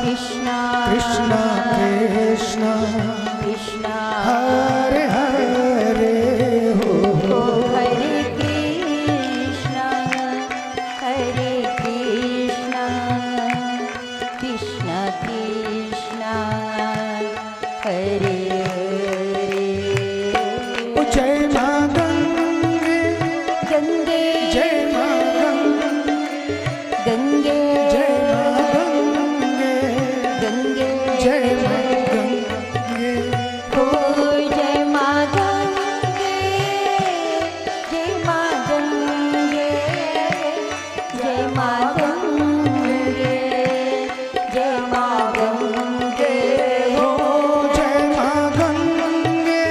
Krishna Krishna Krishna Krishna Hare Hare Ho Hare Krishna Hare Krishna Krishna Krishna Hare Hare. Oh Jai Maa Gange Gange Jai Maa Gange Gange Jai Maa Gange Gange Jai Maa Gange Oh Jai Maa Gange Jai Maa Gange Jai Maa Gange Jai Maa Gange Oh Jai Maa Gange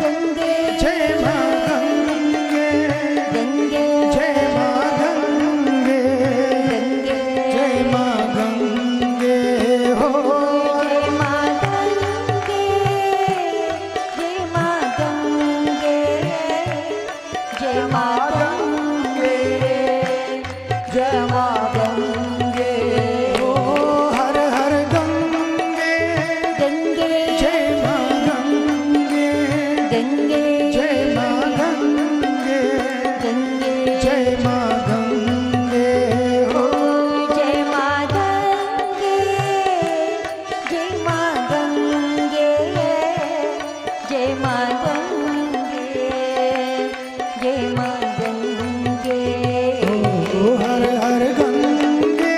Gange Jai Maa Gange Gange Jai Maa Gange Gange Jai Maa Gange Ho Jai Maa Gange Jai Maa Gange Jai Maa Gange Jai Maa Gange Oh Har Har Gange Gange Jai Maa Gange Gange Jai Maa Gange Gange Jai Maa Gange Ho Jai Maa Gange Jai Maa Gange Jai Maa Gange Jai Maa Gange Oh Har Har Gange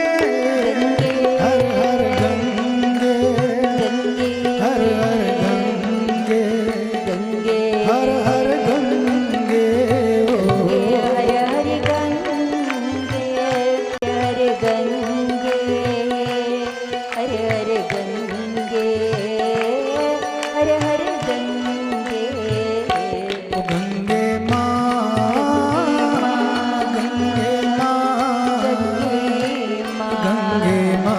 Har Har Gange Gange Har Har Gange Gange Har Har Gange Oh Hare Hare Gange Hare Gange Hare Hare Gange Hare Hare Gange Gange Maa Gange Maa Gange Ma Gange Maa Gange Ma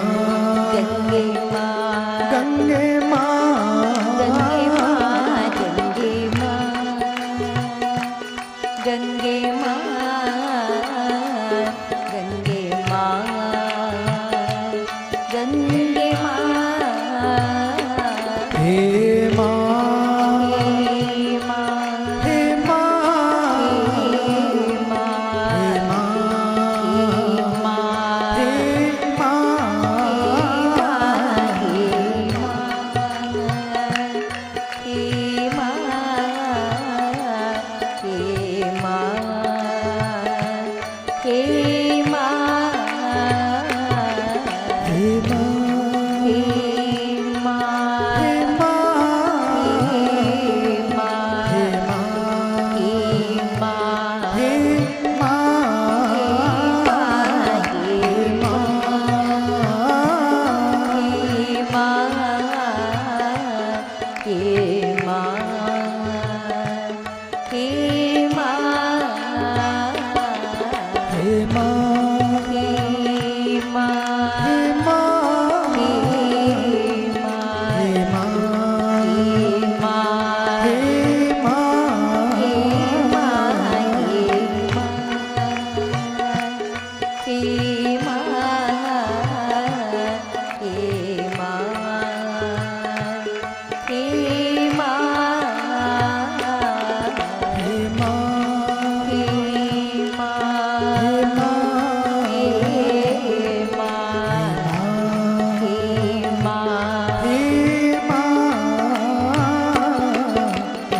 Gange Maa Gange Ma Gange Ma Gange Ma Gange Ma He Maa He Ma He Maa He Ma He Maa He He Ma He Ma He Ma He Ma He Maa He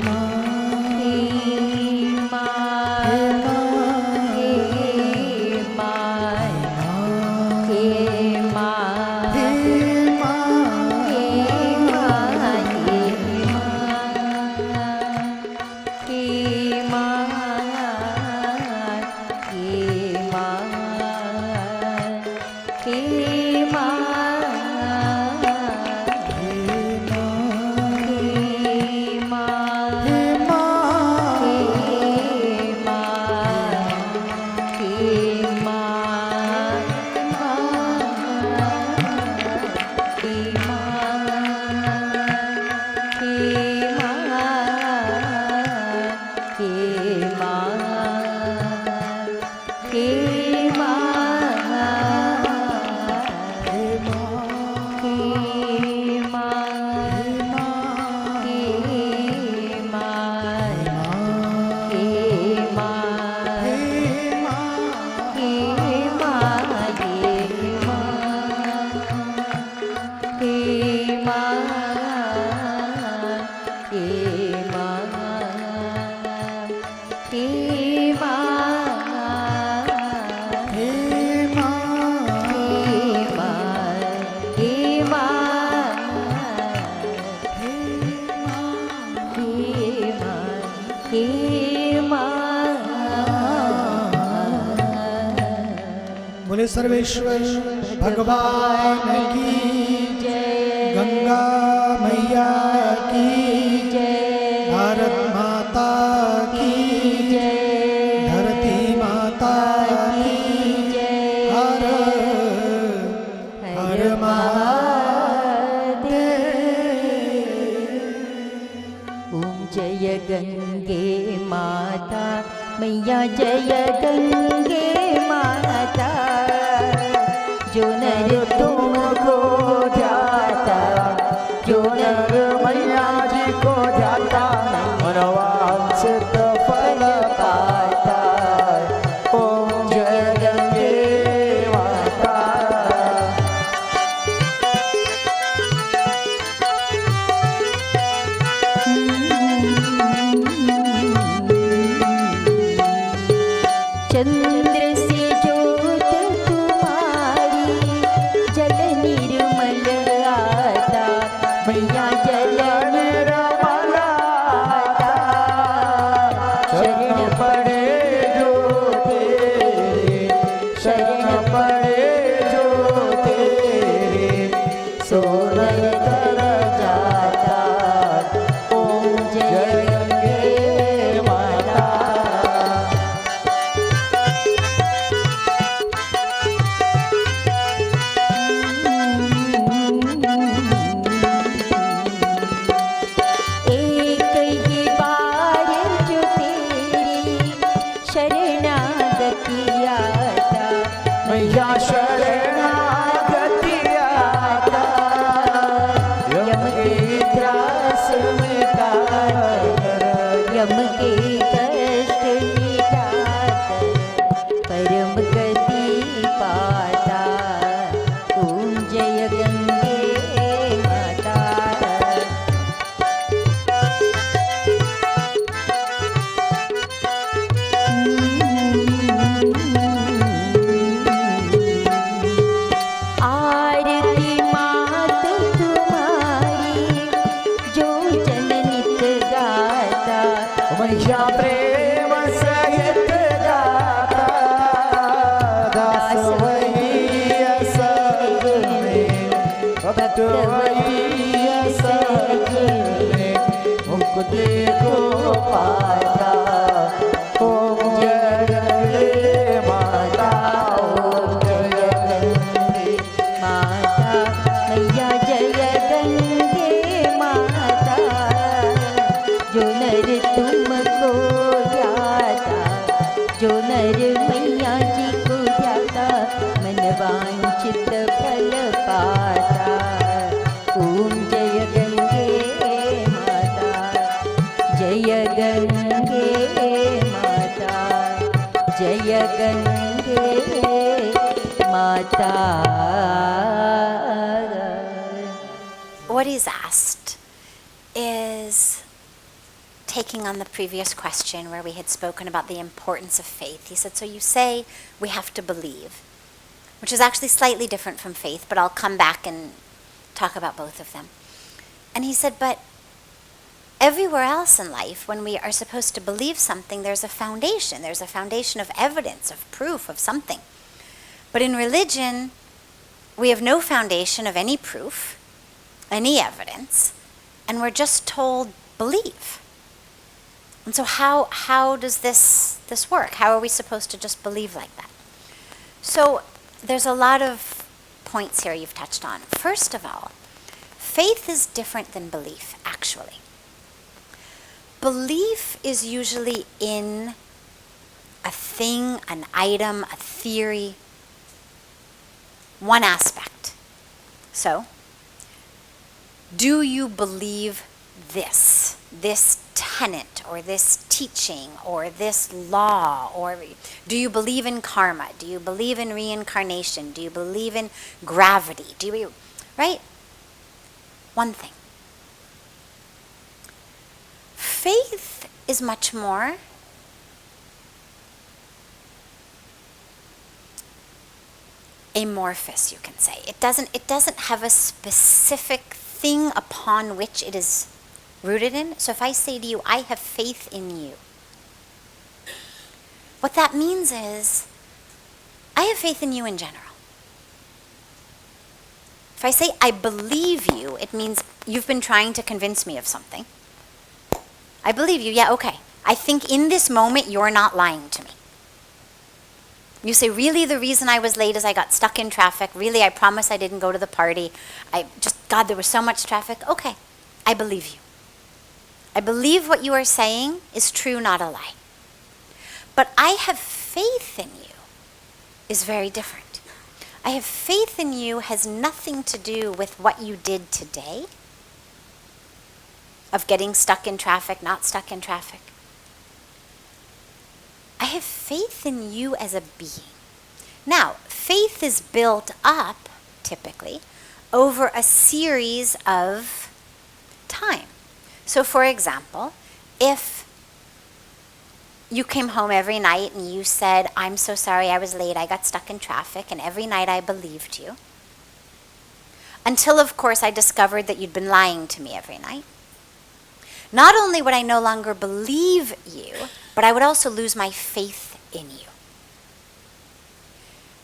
Ma He Maa He Ma He Maa He Ma He Maa He बोले सर्वेश्वर भगवान की जय, गंगा मैया की जय, भारत माता की जय, धरती माता की जय, हर हर महादेव। ओम जय गंगे माता मैया, जय गंगे माता, जो नर तुमको जाता, जो नर मैया जी को जाता मनोवांछित फल पाता। ओम जय गंगे माता। चंद्र से ज्योत तुम्हारी, जल निर्मल आता, मैया जल निर्मल आता, शरण पड़े जो तेरे, शरण पड़े जो तेरे, सोनर तर जाता। ओम जय गंगे माता। एक ही बार जो तेरी शरणागति आता, मैया शरणागति आता, यम के त्रास मिटाकर, यम के कष्ट मिटाकर, परम गति पाता। ओम जय गंगे माता। आरती मात तुम्हारी, जो जननित गाता, मैया प्रेम सहित गाता, दास वही असग में, भक्त वही असग में, मुक्ति को पाता। ओम जय गंगे माता। ओम जय गंगे माता मैया, जय गंगे माता, जो नर तुमको जाता, जो नर मैया जी को जाता, मन वांछित फल पाता। ओम जय गंगे माता, जय गंगे माता, जय गंगे माता। What he's asked is taking on the previous question where we had spoken about the importance of faith. He said, so you say we have to believe, which is actually slightly different from faith, but I'll come back and talk about both of them. And he said, but everywhere else in life, when we are supposed to believe something, there's a foundation. There's a foundation of evidence, of proof, of something. But in religion, we have no foundation of any proof, any evidence, and we're just told, believe. And so how does this work? How are we supposed to just believe like that? So there's a lot of points here you've touched on. First of all, faith is different than belief, actually. Belief is usually in a thing, an item, a theory, one aspect. So, do you believe this tenet or this teaching or this law? Or do you believe in karma? Do you believe in reincarnation? Do you believe in gravity? Right? One thing. Faith is much more amorphous, you can say. It doesn't have a specific thing upon which it is rooted in. So if I say to you, I have faith in you, what that means is I have faith in you in general. If I say I believe you, it means you've been trying to convince me of something. I believe you, yeah, okay. I think in this moment you're not lying to me. You say, really the reason I was late is I got stuck in traffic. Really, I promise I didn't go to the party. God, there was so much traffic. Okay, I believe you. I believe what you are saying is true, not a lie. But I have faith in you is very different. I have faith in you has nothing to do with what you did today, of getting stuck in traffic, not stuck in traffic. I have faith in you as a being. Now, faith is built up, typically, over a series of time. So, for example, if you came home every night and you said, I'm so sorry I was late, I got stuck in traffic, and every night I believed you, until, of course, I discovered that you'd been lying to me every night. Not only would I no longer believe you, but I would also lose my faith in you.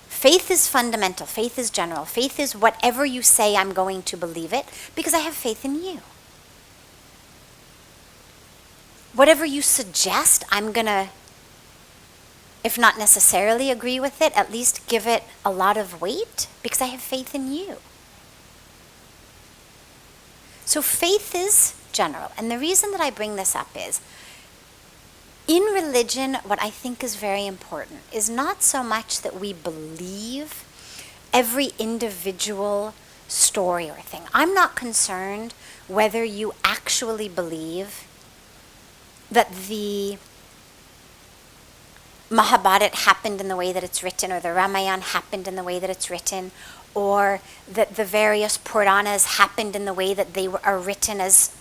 Faith is fundamental. Faith is general. Faith is whatever you say, I'm going to believe it because I have faith in you. Whatever you suggest, I'm going to, if not necessarily agree with it, at least give it a lot of weight because I have faith in you. So faith is general. And the reason that I bring this up is, in religion, what I think is very important is not so much that we believe every individual story or thing. I'm not concerned whether you actually believe that the Mahabharata happened in the way that it's written, or the Ramayana happened in the way that it's written, or that the various Puranas happened in the way that they are written as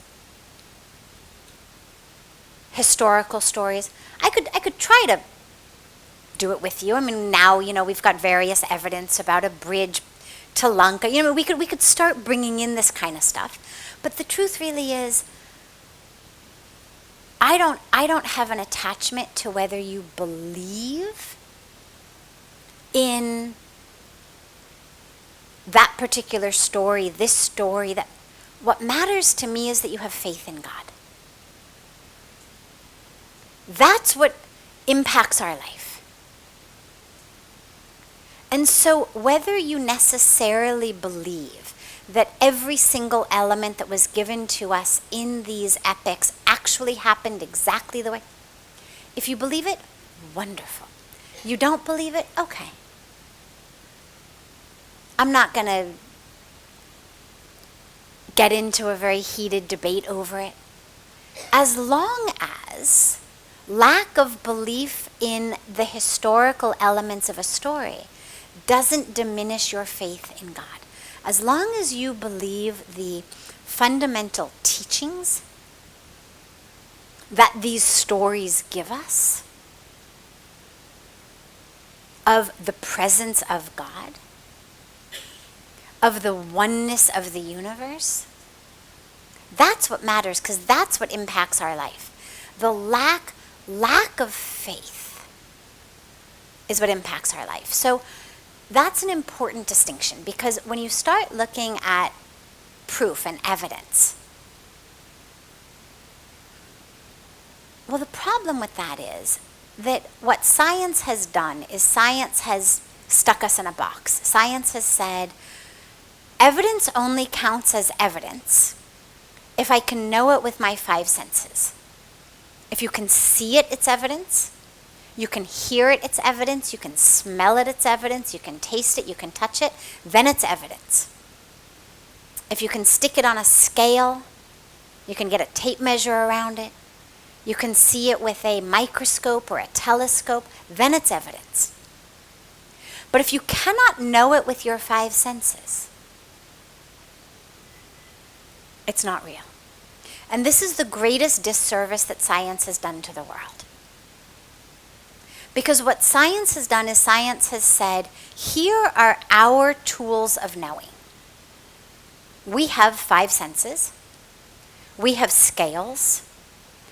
historical stories. I could try to do it with you. I mean, now, we've got various evidence about a bridge to Lanka. We could start bringing in this kind of stuff. But the truth really is, I don't have an attachment to whether you believe in that particular story, this story. That what matters to me is that you have faith in God. That's what impacts our life. And so whether you necessarily believe that every single element that was given to us in these epics actually happened exactly the way, if you believe it, wonderful. You don't believe it, okay. I'm not going to get into a very heated debate over it. As long as lack of belief in the historical elements of a story doesn't diminish your faith in God. As long as you believe the fundamental teachings that these stories give us of the presence of God, of the oneness of the universe, that's what matters, because that's what impacts our life. The lack of faith is what impacts our life. So that's an important distinction, because when you start looking at proof and evidence, well, the problem with that is that what science has done is science has stuck us in a box. Science has said, evidence only counts as evidence if I can know it with my five senses. If you can see it, it's evidence. You can hear it, it's evidence. You can smell it, it's evidence. You can taste it, you can touch it, then it's evidence. If you can stick it on a scale, you can get a tape measure around it, you can see it with a microscope or a telescope, then it's evidence. But if you cannot know it with your five senses, it's not real. And this is the greatest disservice that science has done to the world. Because what science has done is science has said, here are our tools of knowing. We have five senses. We have scales.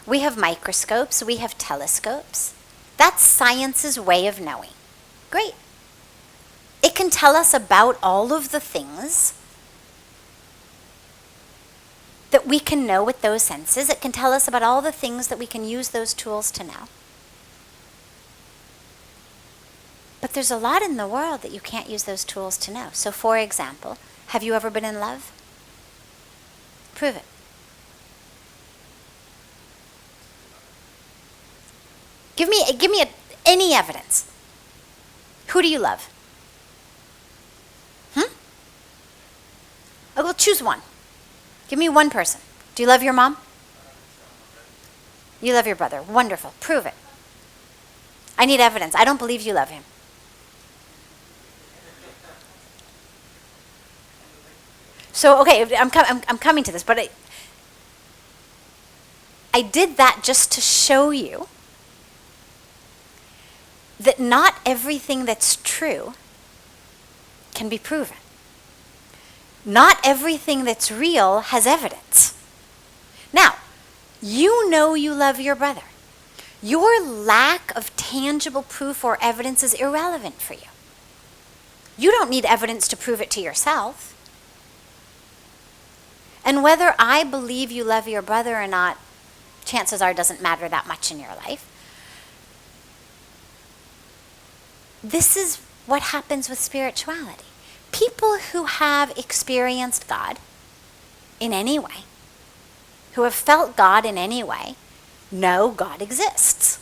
We have microscopes. We have telescopes. That's science's way of knowing. Great. It can tell us about all of the things that we can know with those senses. It can tell us about all the things that we can use those tools to know. But there's a lot in the world that you can't use those tools to know. So for example, have you ever been in love? Prove it. Give me any evidence. Who do you love? Oh, well, choose one. Give me one person. Do you love your mom? You love your brother. Wonderful. Prove it. I need evidence. I don't believe you love him. So, okay, I'm coming to this, but I did that just to show you that not everything that's true can be proven. Not everything that's real has evidence. Now, you know you love your brother. Your lack of tangible proof or evidence is irrelevant for you. You don't need evidence to prove it to yourself. And whether I believe you love your brother or not, chances are doesn't matter that much in your life. This is what happens with spirituality. People who have experienced God in any way, who have felt God in any way, know God exists.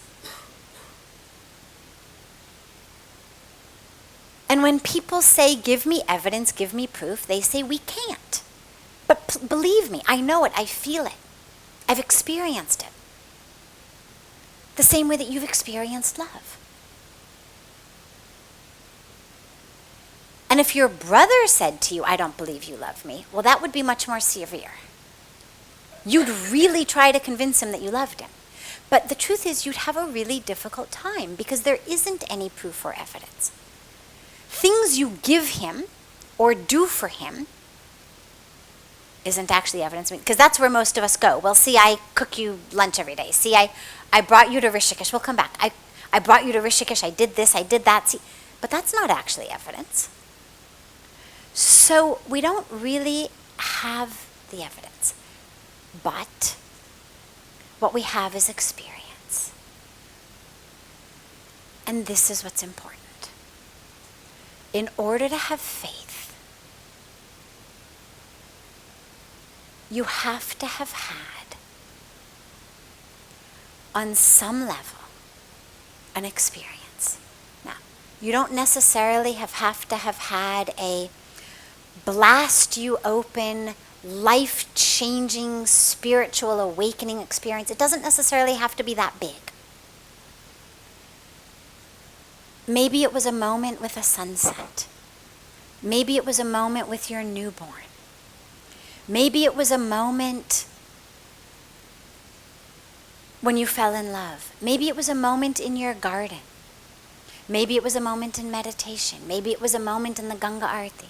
And when people say, give me evidence, give me proof, they say, we can't. But believe me, I know it, I feel it. I've experienced it. The same way that you've experienced love. And if your brother said to you, I don't believe you love me, well, that would be much more severe. You'd really try to convince him that you loved him. But the truth is, you'd have a really difficult time because there isn't any proof or evidence. Things you give him or do for him isn't actually evidence. Because that's where most of us go. Well, see, I cook you lunch every day. See, I brought you to Rishikesh. We'll come back. I brought you to Rishikesh. I did this. I did that. See, but that's not actually evidence. So we don't really have the evidence. But what we have is experience. And this is what's important. In order to have faith, you have to have had, on some level, an experience. Now, you don't necessarily have to have had a blast you open, life-changing, spiritual awakening experience. It doesn't necessarily have to be that big. Maybe it was a moment with a sunset. Maybe it was a moment with your newborn. Maybe it was a moment when you fell in love. Maybe it was a moment in your garden. Maybe it was a moment in meditation. Maybe it was a moment in the Ganga Aarti.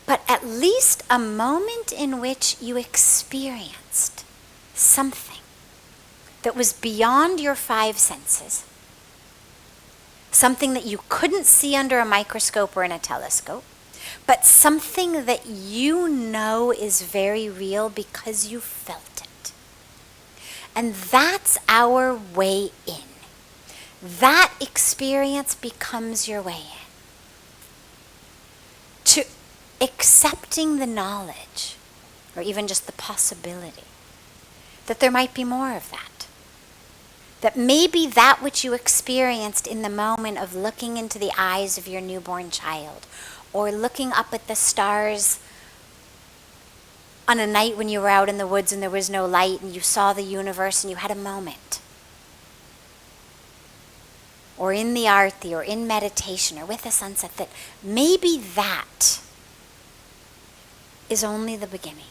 But at least a moment in which you experienced something that was beyond your five senses, something that you couldn't see under a microscope or in a telescope, but something that you know is very real because you felt it. And that's our way in. That experience becomes your way in. To accepting the knowledge, or even just the possibility, that there might be more of that. That maybe that which you experienced in the moment of looking into the eyes of your newborn child, or looking up at the stars on a night when you were out in the woods and there was no light and you saw the universe and you had a moment, or in the Aarti, or in meditation, or with a sunset, that maybe that is only the beginning.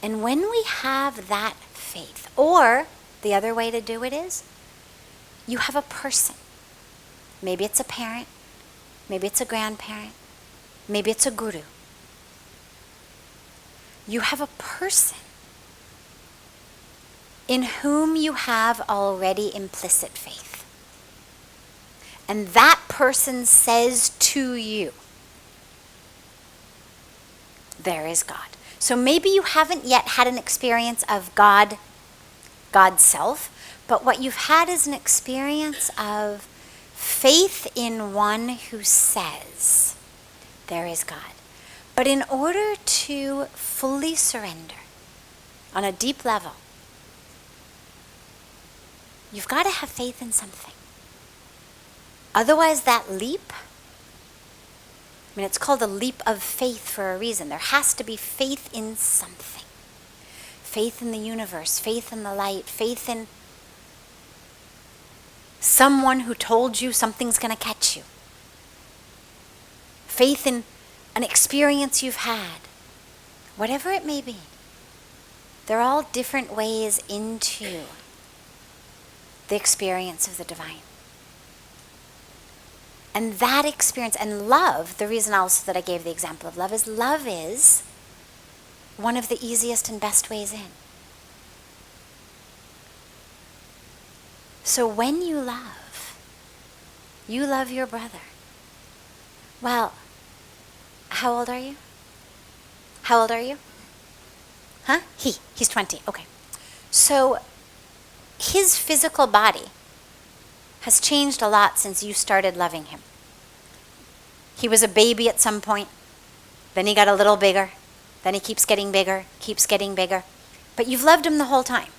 And when we have that faith, or the other way to do it is, you have a person. Maybe it's a parent, maybe it's a grandparent, maybe it's a guru. You have a person in whom you have already implicit faith. and that person says to you, there is God. So maybe you haven't yet had an experience of God, God's self, but what you've had is an experience of faith in one who says, there is God. But in order to fully surrender on a deep level, you've got to have faith in something. Otherwise, that leap, it's called a leap of faith for a reason. There has to be faith in something. Faith in the universe, faith in the light, faith in someone who told you something's going to catch you. Faith in an experience you've had. Whatever it may be. They're all different ways into the experience of the divine. And that experience, and love, the reason also that I gave the example of love is one of the easiest and best ways in. So when you love your brother. Well, how old are you? How old are you? Huh? He's 20, okay. So his physical body has changed a lot since you started loving him. He was a baby at some point, then he got a little bigger, then he keeps getting bigger, but you've loved him the whole time.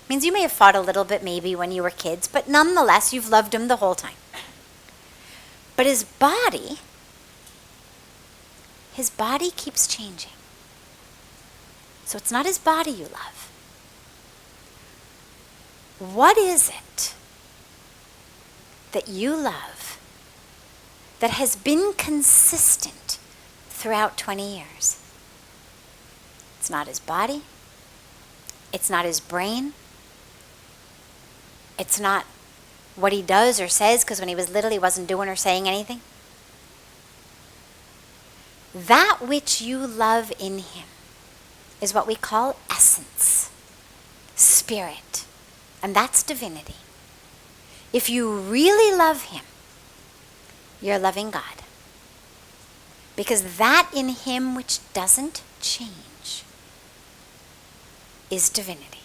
Means you may have fought a little bit maybe when you were kids, but nonetheless you've loved him the whole time. But his body keeps changing. So it's not his body you love. What is it that you love that has been consistent throughout 20 years? It's not his body. It's not his brain. It's not what he does or says, because when he was little he wasn't doing or saying anything. That which you love in him is what we call essence, spirit, and that's divinity. If you really love him, you're loving God. Because that in him which doesn't change is divinity.